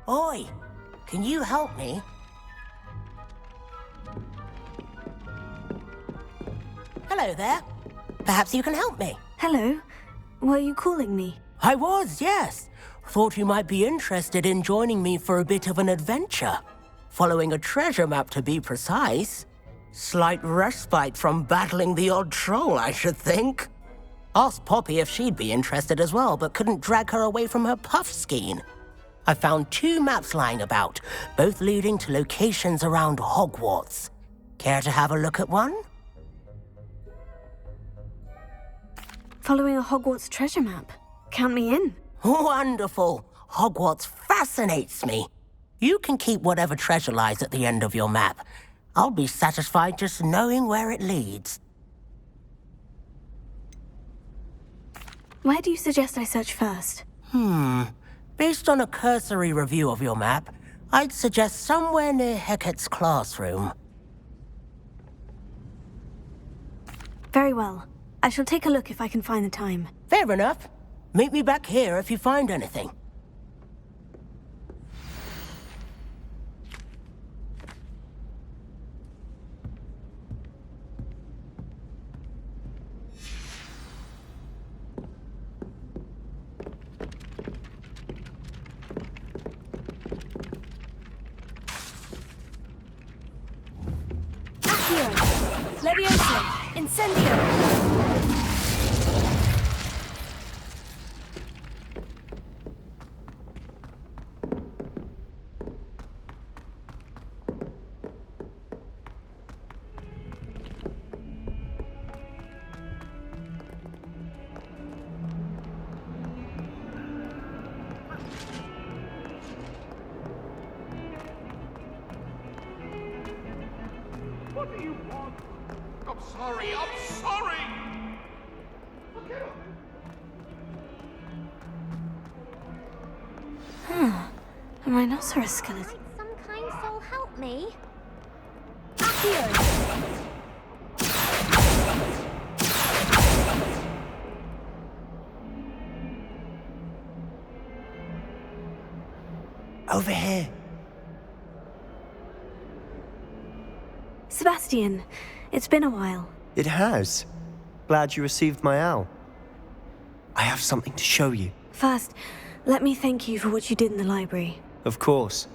Oi, can you help me? Hello there. Perhaps you can help me. Hello. Were you calling me? I was, yes. Thought you might be interested in joining me for a bit of an adventure. Following a treasure map, to be precise. Slight respite from battling the odd troll, I should think. Asked Poppy if she'd be interested as well, but couldn't drag her away from her puff skein. I found 2 maps lying about, both leading to locations around Hogwarts. Care to have a look at one? Following a Hogwarts treasure map. Count me in. Wonderful. Hogwarts fascinates me. You can keep whatever treasure lies at the end of your map. I'll be satisfied just knowing where it leads. Where do you suggest I search first? Based on a cursory review of your map, I'd suggest somewhere near Hecat's classroom. Very well. I shall take a look if I can find the time. Fair enough. Meet me back here if you find anything. Accio! Leviosa! Incendio! What do you want? I'm sorry, I'm sorry! A rhinoceros skeleton. Some kind soul help me. Accio! Over here. Sebastian, it's been a while. It has. Glad you received my owl. I have something to show you. First, let me thank you for what you did in the library. Of course.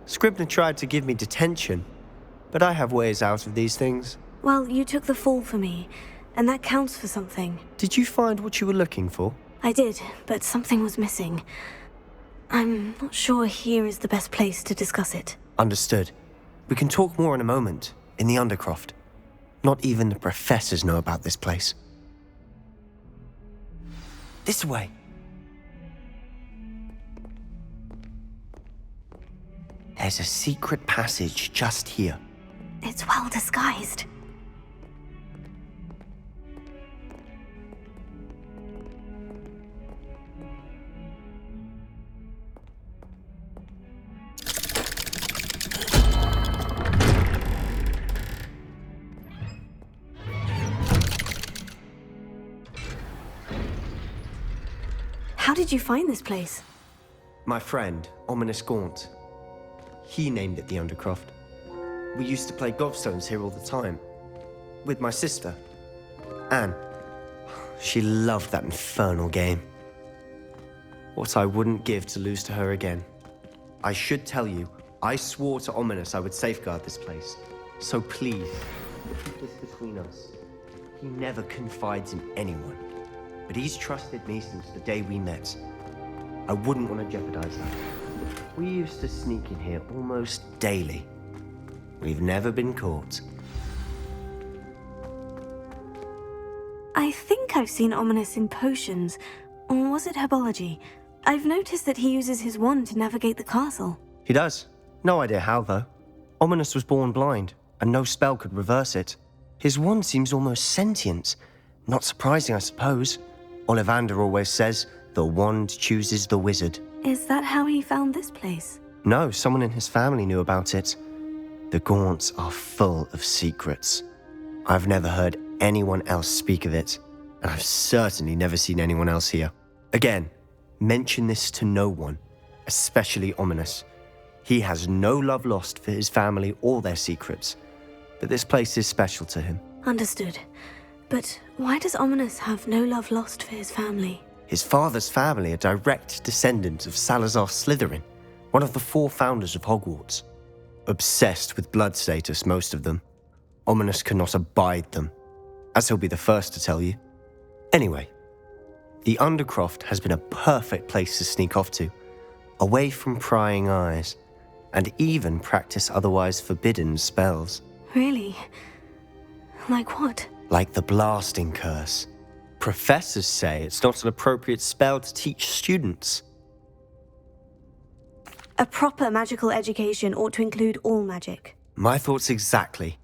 Scribner tried to give me detention, but I have ways out of these things. Well, you took the fall for me, and that counts for something. Did you find what you were looking for? I did, but something was missing. I'm not sure here is the best place to discuss it. Understood. We can talk more in a moment, in the Undercroft. Not even the professors know about this place. This way. There's a secret passage just here. It's well disguised. How did you find this place? My friend, Ominous Gaunt. He named it the Undercroft. We used to play gobstones here all the time. With my sister, Anne. She loved that infernal game. What I wouldn't give to lose to her again. I should tell you, I swore to Ominous I would safeguard this place. So please, keep this between us. He never confides in anyone. But he's trusted me since the day we met. I wouldn't want to jeopardize that. We used to sneak in here almost daily. We've never been caught. I think I've seen Ominous in potions. Or was it herbology? I've noticed that he uses his wand to navigate the castle. He does. No idea how, though. Ominous was born blind, and no spell could reverse it. His wand seems almost sentient. Not surprising, I suppose. Ollivander always says, the wand chooses the wizard. Is that how he found this place? No, someone in his family knew about it. The Gaunts are full of secrets. I've never heard anyone else speak of it, and I've certainly never seen anyone else here. Again, mention this to no one, especially Ominous. He has no love lost for his family or their secrets, but this place is special to him. Understood. But why does Ominous have no love lost for his family? His father's family are direct descendants of Salazar Slytherin, one of the 4 founders of Hogwarts. Obsessed with blood status, most of them. Ominous cannot abide them, as he'll be the first to tell you. Anyway, the Undercroft has been a perfect place to sneak off to, away from prying eyes, and even practice otherwise forbidden spells. Really? Like what? Like the blasting curse. Professors say it's not an appropriate spell to teach students. A proper magical education ought to include all magic. My thoughts exactly.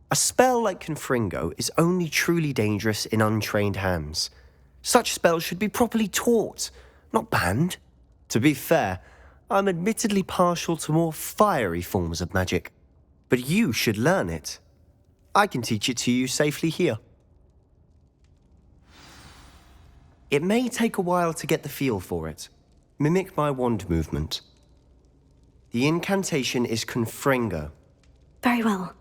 A spell like Confringo is only truly dangerous in untrained hands. Such spells should be properly taught, not banned. To be fair, I'm admittedly partial to more fiery forms of magic. But you should learn it. I can teach it to you safely here. It may take a while to get the feel for it. Mimic my wand movement. The incantation is Confringo. Very well.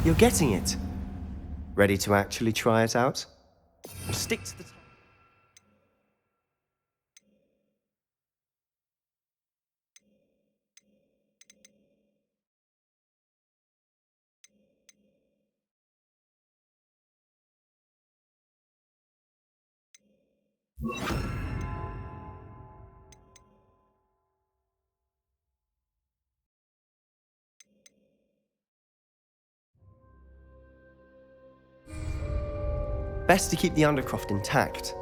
You're getting it. Ready to actually try it out? Stick to the... Best to keep the Undercroft intact.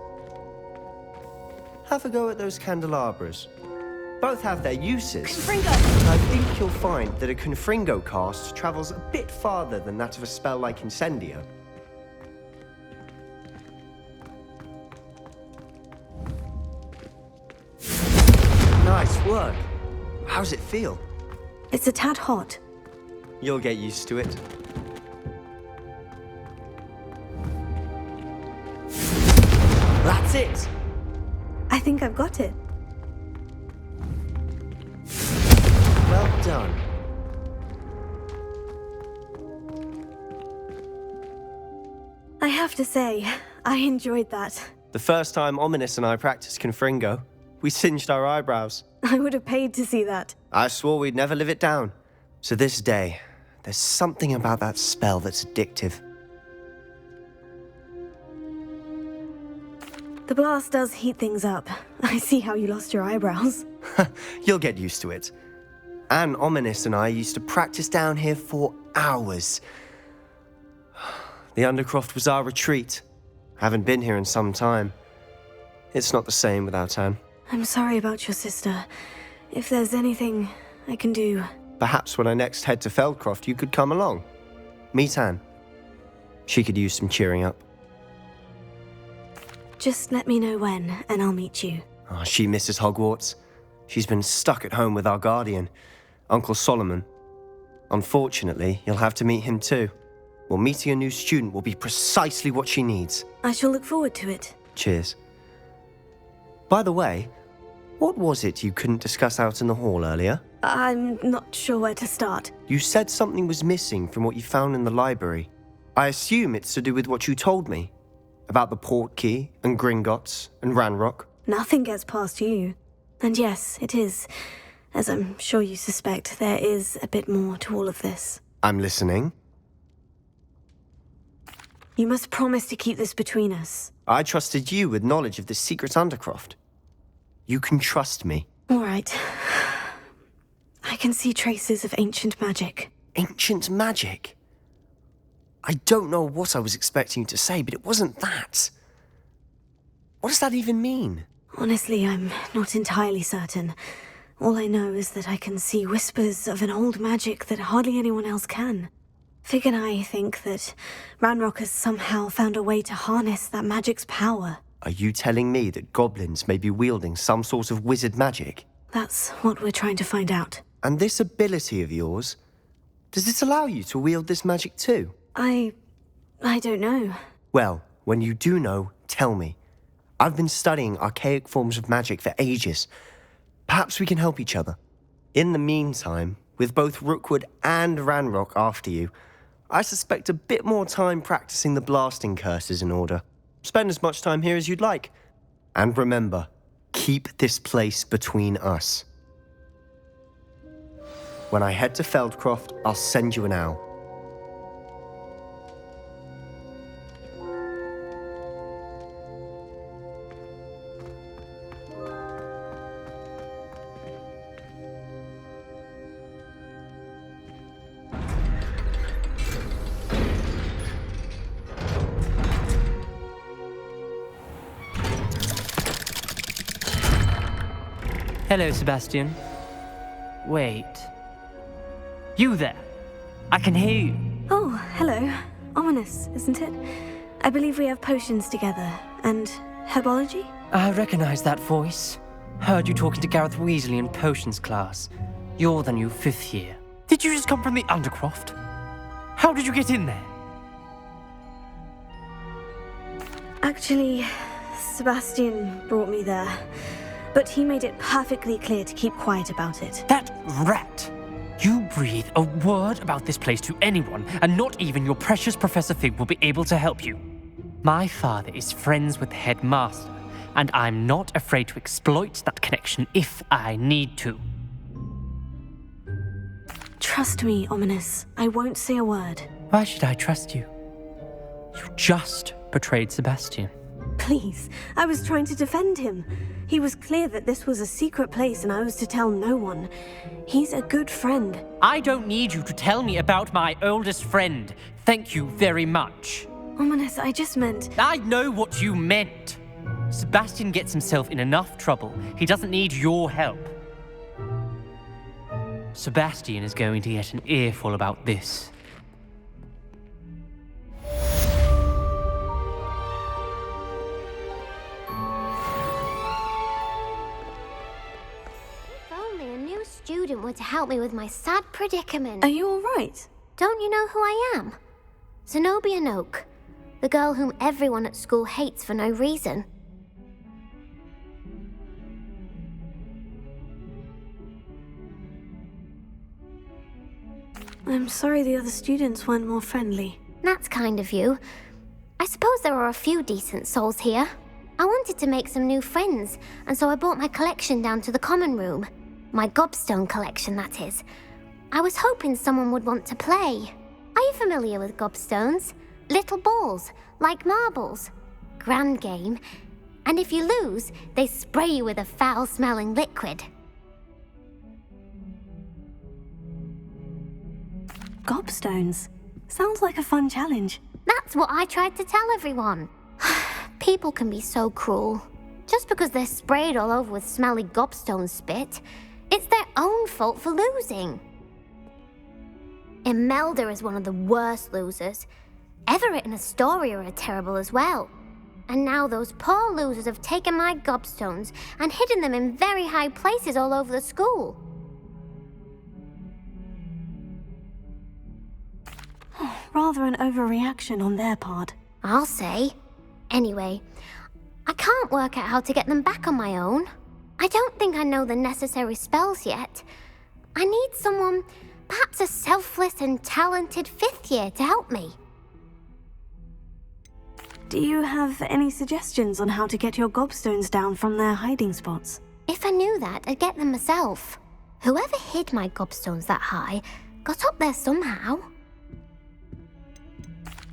Have a go at those candelabras. Both have their uses. Confringo! I think you'll find that a Confringo cast travels a bit farther than that of a spell like Incendio. Nice work. How's it feel? It's a tad hot. You'll get used to it. That's it! I think I've got it. Well done. I have to say, I enjoyed that. The first time Ominous and I practiced Confringo, we singed our eyebrows. I would have paid to see that. I swore we'd never live it down. To this day, there's something about that spell that's addictive. The blast does heat things up. I see how you lost your eyebrows. You'll get used to it. Anne, Ominous and I used to practice down here for hours. The Undercroft was our retreat. Haven't been here in some time. It's not the same without Anne. I'm sorry about your sister. If there's anything I can do... Perhaps when I next head to Feldcroft, you could come along. Meet Anne. She could use some cheering up. Just let me know when, and I'll meet you. Oh, she misses Hogwarts. She's been stuck at home with our guardian, Uncle Solomon. Unfortunately, you'll have to meet him too. Well, meeting a new student will be precisely what she needs. I shall look forward to it. Cheers. By the way, what was it you couldn't discuss out in the hall earlier? I'm not sure where to start. You said something was missing from what you found in the library. I assume it's to do with what you told me. About the Portkey, and Gringotts, and Ranrock. Nothing gets past you. And yes, it is. As I'm sure you suspect, there is a bit more to all of this. I'm listening. You must promise to keep this between us. I trusted you with knowledge of the secret Undercroft. You can trust me. All right. I can see traces of ancient magic. Ancient magic? I don't know what I was expecting you to say, but it wasn't that. What does that even mean? Honestly, I'm not entirely certain. All I know is that I can see whispers of an old magic that hardly anyone else can. Fig and I think that Ranrock has somehow found a way to harness that magic's power. Are you telling me that goblins may be wielding some sort of wizard magic? That's what we're trying to find out. And this ability of yours, Does this allow you to wield this magic too? I don't know. Well, when you do know, tell me. I've been studying archaic forms of magic for ages. Perhaps we can help each other. In the meantime, with both Rookwood and Ranrock after you, I suspect a bit more time practicing the blasting curse is in order. Spend as much time here as you'd like. And remember, keep this place between us. When I head to Feldcroft, I'll send you an owl. Hello, Sebastian. Wait. You there? I can hear you. Oh, hello. Ominous, isn't it? I believe we have potions together. And herbology? I recognize that voice. Heard you talking to Gareth Weasley in potions class. You're the new 5th year. Did you just come from the Undercroft? How did you get in there? Actually, Sebastian brought me there. But he made it perfectly clear to keep quiet about it. That rat! You breathe a word about this place to anyone, and not even your precious Professor Fig will be able to help you. My father is friends with the headmaster, and I'm not afraid to exploit that connection if I need to. Trust me, Ominous. I won't say a word. Why should I trust you? You just betrayed Sebastian. Please, I was trying to defend him. He was clear that this was a secret place and I was to tell no one. He's a good friend. I don't need you to tell me about my oldest friend. Thank you very much. Ominous, I just meant... I know what you meant. Sebastian gets himself in enough trouble. He doesn't need your help. Sebastian is going to get an earful about this. Student were to help me with my sad predicament. Are you all right? Don't you know who I am? Zenobia Noak, the girl whom everyone at school hates for no reason. I'm sorry the other students weren't more friendly. That's kind of you. I suppose there are a few decent souls here. I wanted to make some new friends, and so I brought my collection down to the common room. My gobstone collection, that is. I was hoping someone would want to play. Are you familiar with gobstones? Little balls, like marbles. Grand game. And if you lose, they spray you with a foul-smelling liquid. Gobstones? Sounds like a fun challenge. That's what I tried to tell everyone. People can be so cruel. Just because they're sprayed all over with smelly gobstone spit, it's their own fault for losing. Imelda is one of the worst losers. Everett and Astoria are terrible as well. And now those poor losers have taken my gobstones and hidden them in very high places all over the school. Rather an overreaction on their part. I'll say. Anyway, I can't work out how to get them back on my own. I don't think I know the necessary spells yet. I need someone, perhaps a selfless and talented 5th year to help me. Do you have any suggestions on how to get your gobstones down from their hiding spots? If I knew that, I'd get them myself. Whoever hid my gobstones that high got up there somehow.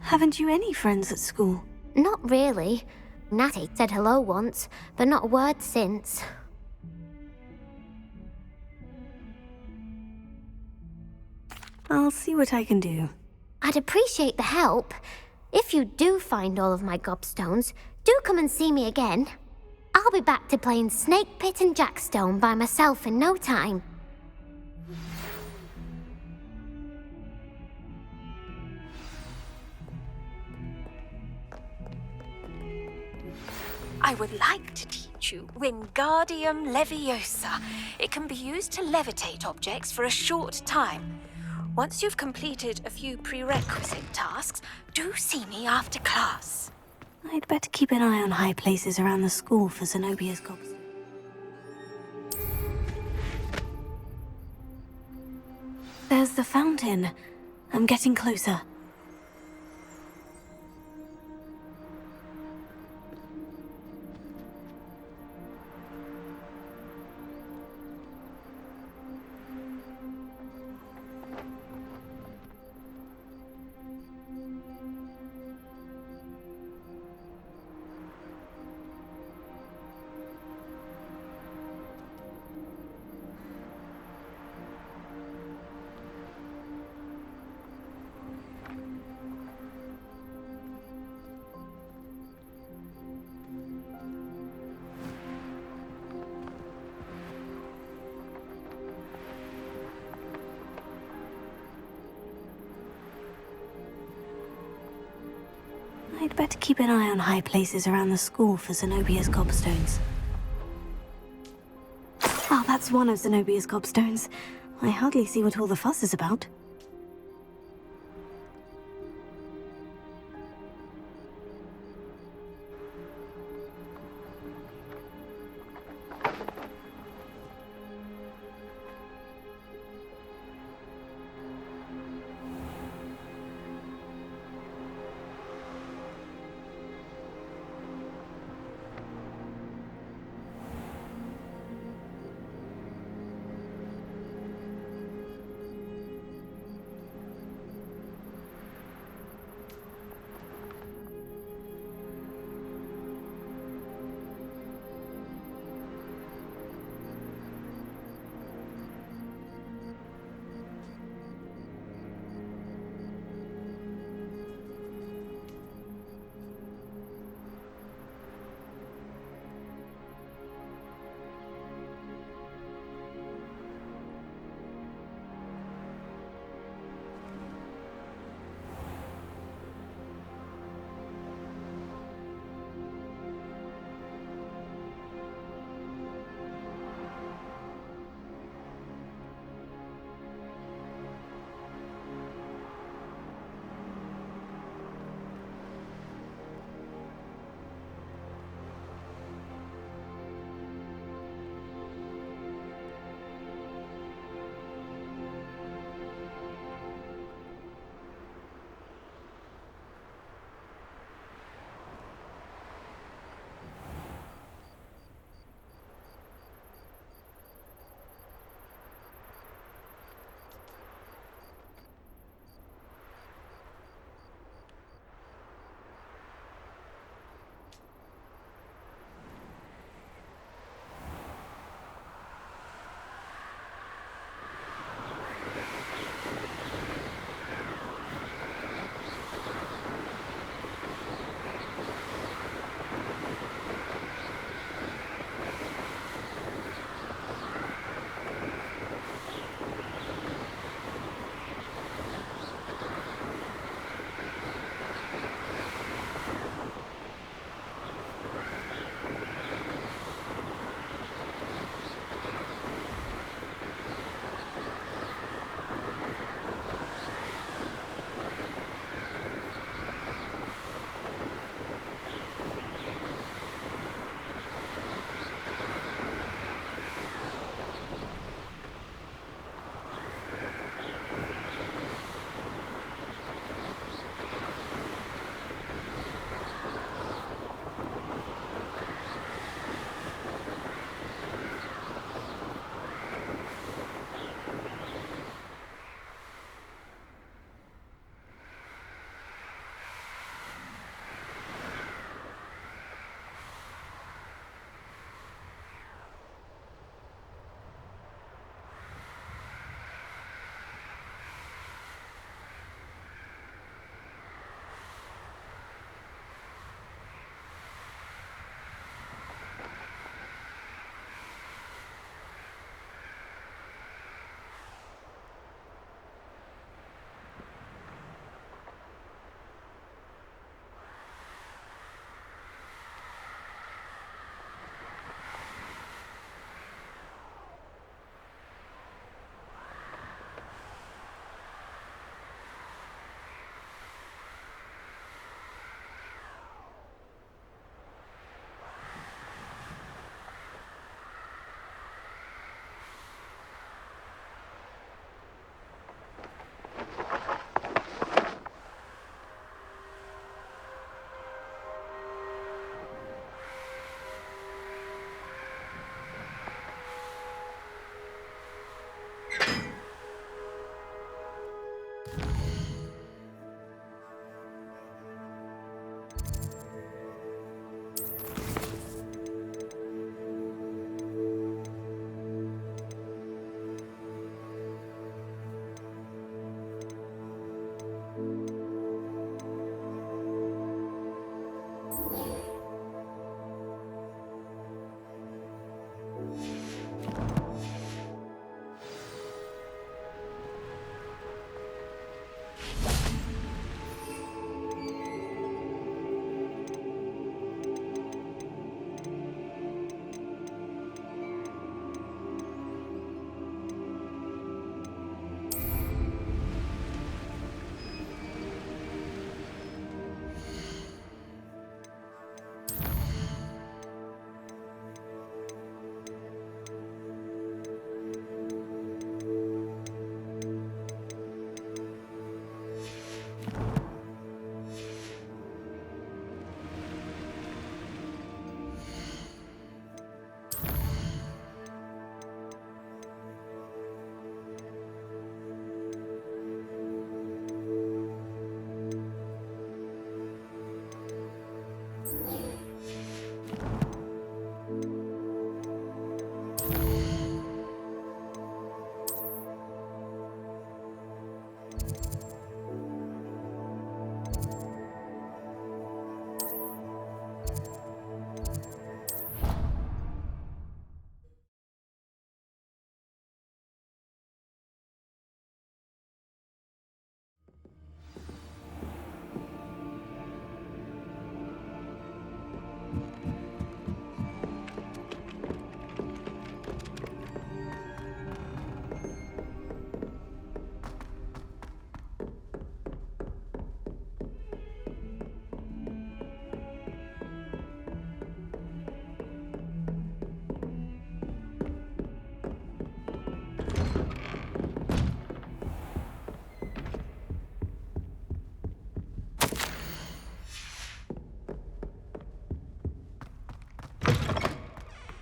Haven't you any friends at school? Not really. Natty said hello once, but not a word since. I'll see what I can do. I'd appreciate the help. If you do find all of my gobstones, do come and see me again. I'll be back to playing Snake Pit and Jackstone by myself in no time. I would like to teach you Wingardium Leviosa. It can be used to levitate objects for a short time. Once you've completed a few prerequisite tasks, do see me after class. I'd better keep an eye on high places around the school for Zenobia's gobstones. There's the fountain. I'm getting closer. I'd better keep an eye on high places around the school for Zenobia's gobstones. Oh, that's one of Zenobia's gobstones. I hardly see what all the fuss is about.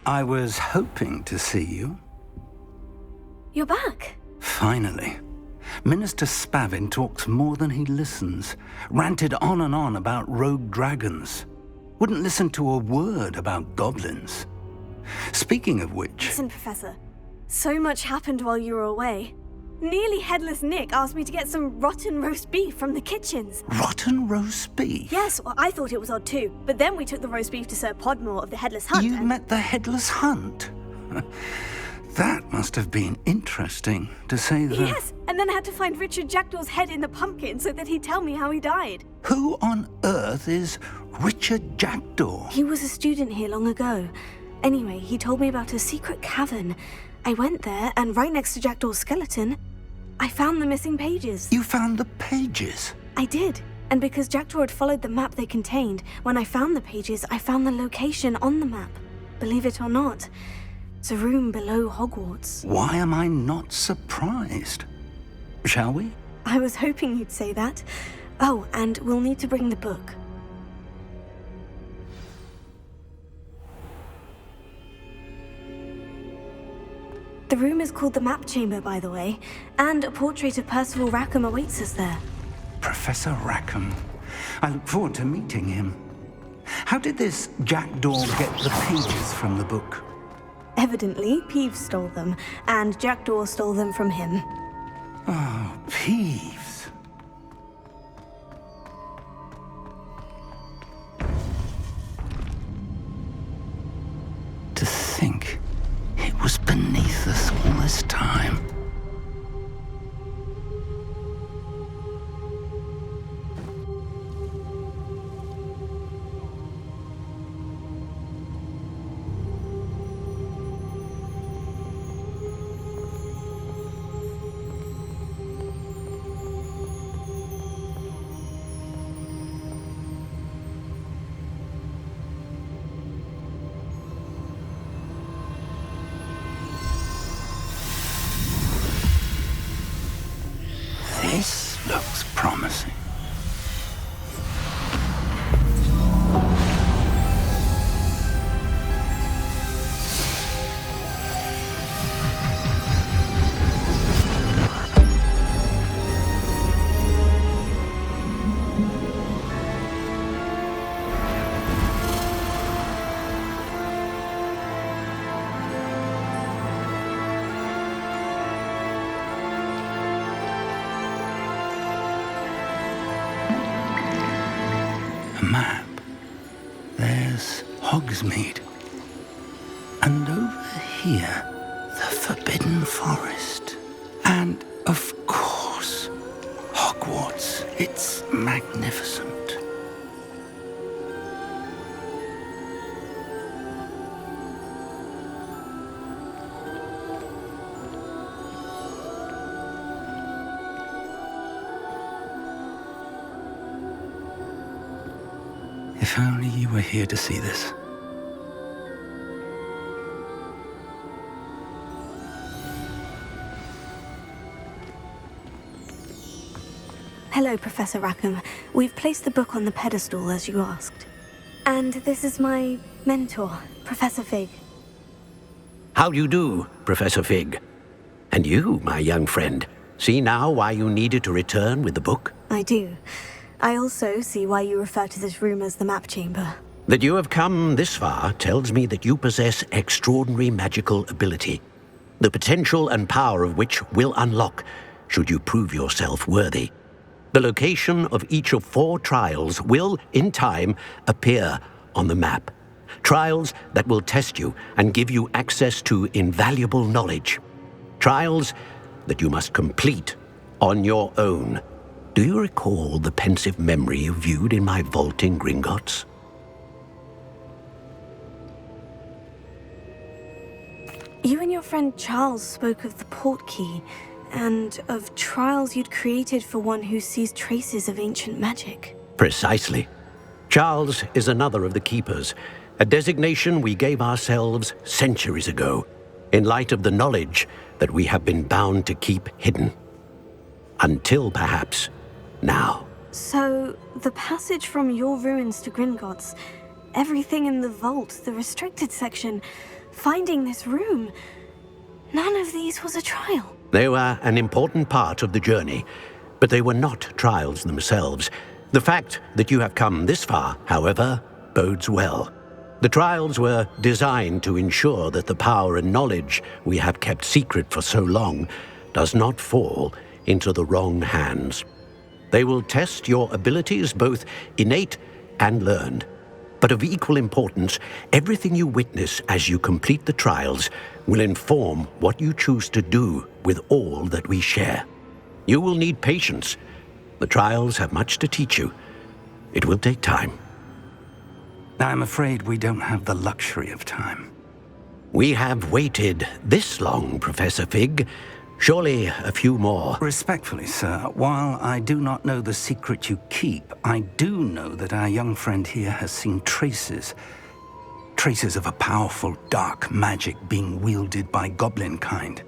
I was hoping to see you. You're back. Finally. Minister Spavin talks more than he listens. Ranted on and on about rogue dragons. Wouldn't listen to a word about goblins. Speaking of which... Listen, Professor. So much happened while you were away. Nearly Headless Nick asked me to get some rotten roast beef from the kitchens. Rotten roast beef? Yes, well, I thought it was odd too. But then we took the roast beef to Sir Podmore of the Headless Hunt. You met the Headless Hunt? That must have been interesting, to say the... Yes, and then I had to find Richard Jackdaw's head in the pumpkin so that he'd tell me how he died. Who on earth is Richard Jackdaw? He was a student here long ago. Anyway, he told me about a secret cavern. I went there, and right next to Jackdaw's skeleton, I found the missing pages. You found the pages? I did. And because Jackdaw had followed the map they contained, when I found the pages, I found the location on the map. Believe it or not, it's a room below Hogwarts. Why am I not surprised? Shall we? I was hoping you'd say that. Oh, and we'll need to bring the book. The room is called the Map Chamber, by the way, and a portrait of Percival Rackham awaits us there. Professor Rackham. I look forward to meeting him. How did this Jackdaw get the pages from the book? Evidently, Peeves stole them, and Jackdaw stole them from him. Oh, Peeves. To think it was beneath us all this time. This looks promising. A map. There's Hogsmeade. And over here, the Forbidden Forest. And, of course, Hogwarts. It's magnificent. If only you were here to see this. Hello, Professor Rackham. We've placed the book on the pedestal as you asked. And this is my mentor, Professor Fig. How do you do, Professor Fig? And you, my young friend, see now why you needed to return with the book? I do. I also see why you refer to this room as the Map Chamber. That you have come this far tells me that you possess extraordinary magical ability, the potential and power of which will unlock should you prove yourself worthy. The location of each of 4 trials will, in time, appear on the map. Trials that will test you and give you access to invaluable knowledge. Trials that you must complete on your own. Do you recall the pensive memory you viewed in my vault in Gringotts? You and your friend Charles spoke of the port key, and of trials you'd created for one who sees traces of ancient magic. Precisely. Charles is another of the Keepers, a designation we gave ourselves centuries ago, in light of the knowledge that we have been bound to keep hidden. Until, perhaps, now. So, the passage from your ruins to Gringotts, everything in the vault, the restricted section, finding this room, none of these was a trial. They were an important part of the journey, but they were not trials themselves. The fact that you have come this far, however, bodes well. The trials were designed to ensure that the power and knowledge we have kept secret for so long does not fall into the wrong hands. They will test your abilities, both innate and learned. But of equal importance, everything you witness as you complete the trials will inform what you choose to do with all that we share. You will need patience. The trials have much to teach you. It will take time. I'm afraid we don't have the luxury of time. We have waited this long, Professor Fig. Surely a few more. Respectfully, sir, while I do not know the secret you keep, I do know that our young friend here has seen traces of a powerful dark magic being wielded by goblin kind.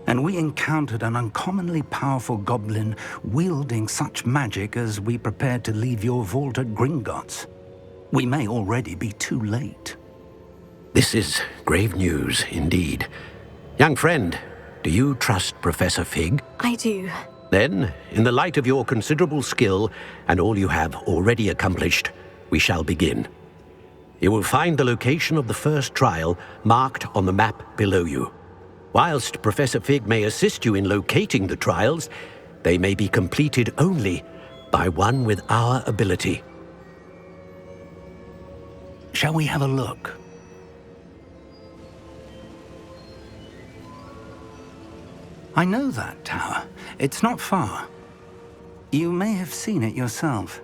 And we encountered an uncommonly powerful goblin wielding such magic as we prepared to leave your vault at Gringotts. We may already be too late. This is grave news indeed. Young friend, do you trust Professor Fig? I do. Then, in the light of your considerable skill and all you have already accomplished, we shall begin. You will find the location of the first trial marked on the map below you. Whilst Professor Fig may assist you in locating the trials, they may be completed only by one with our ability. Shall we have a look? I know that tower. It's not far. You may have seen it yourself.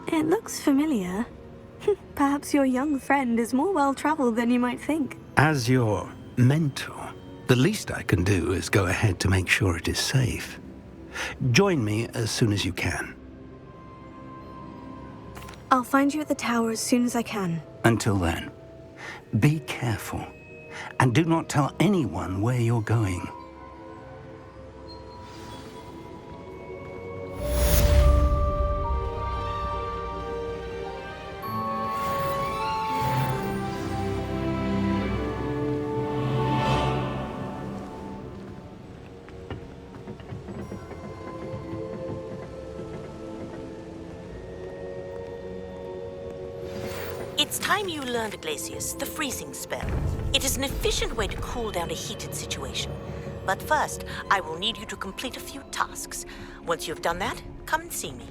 It looks familiar. Perhaps your young friend is more well-traveled than you might think. As your mentor, the least I can do is go ahead to make sure it is safe. Join me as soon as you can. I'll find you at the tower as soon as I can. Until then, be careful, and do not tell anyone where you're going. It's time you learned, Glacius, the freezing spell. It is an efficient way to cool down a heated situation. But first, I will need you to complete a few tasks. Once you have done that, come and see me.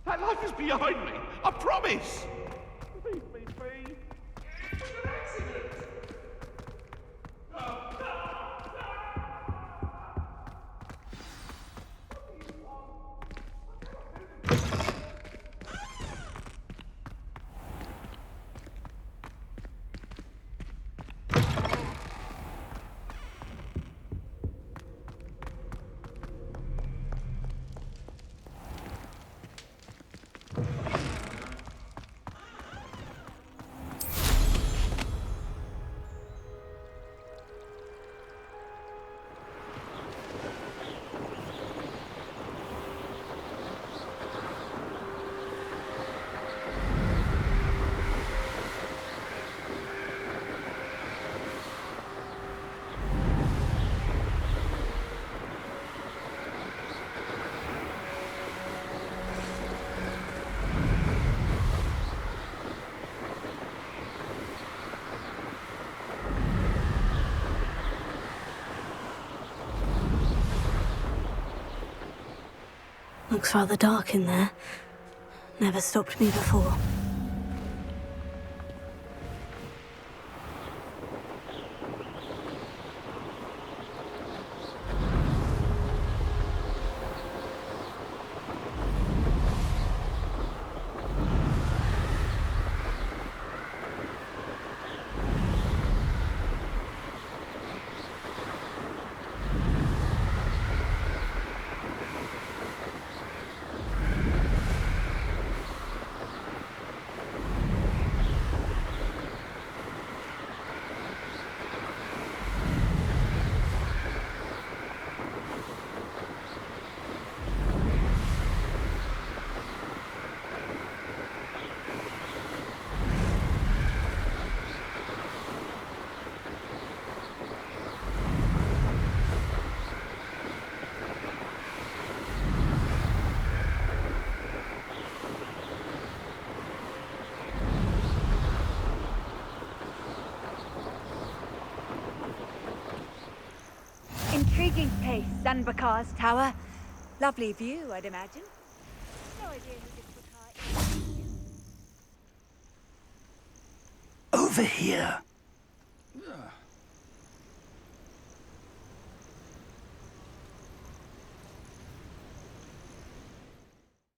That life is behind me. I promise. Leave me be. It was an accident. No. Looks rather dark in there. Never stopped me before. Intriguing place, Sanbakar's tower. Lovely view, I'd imagine. No idea who this would hide. Over here.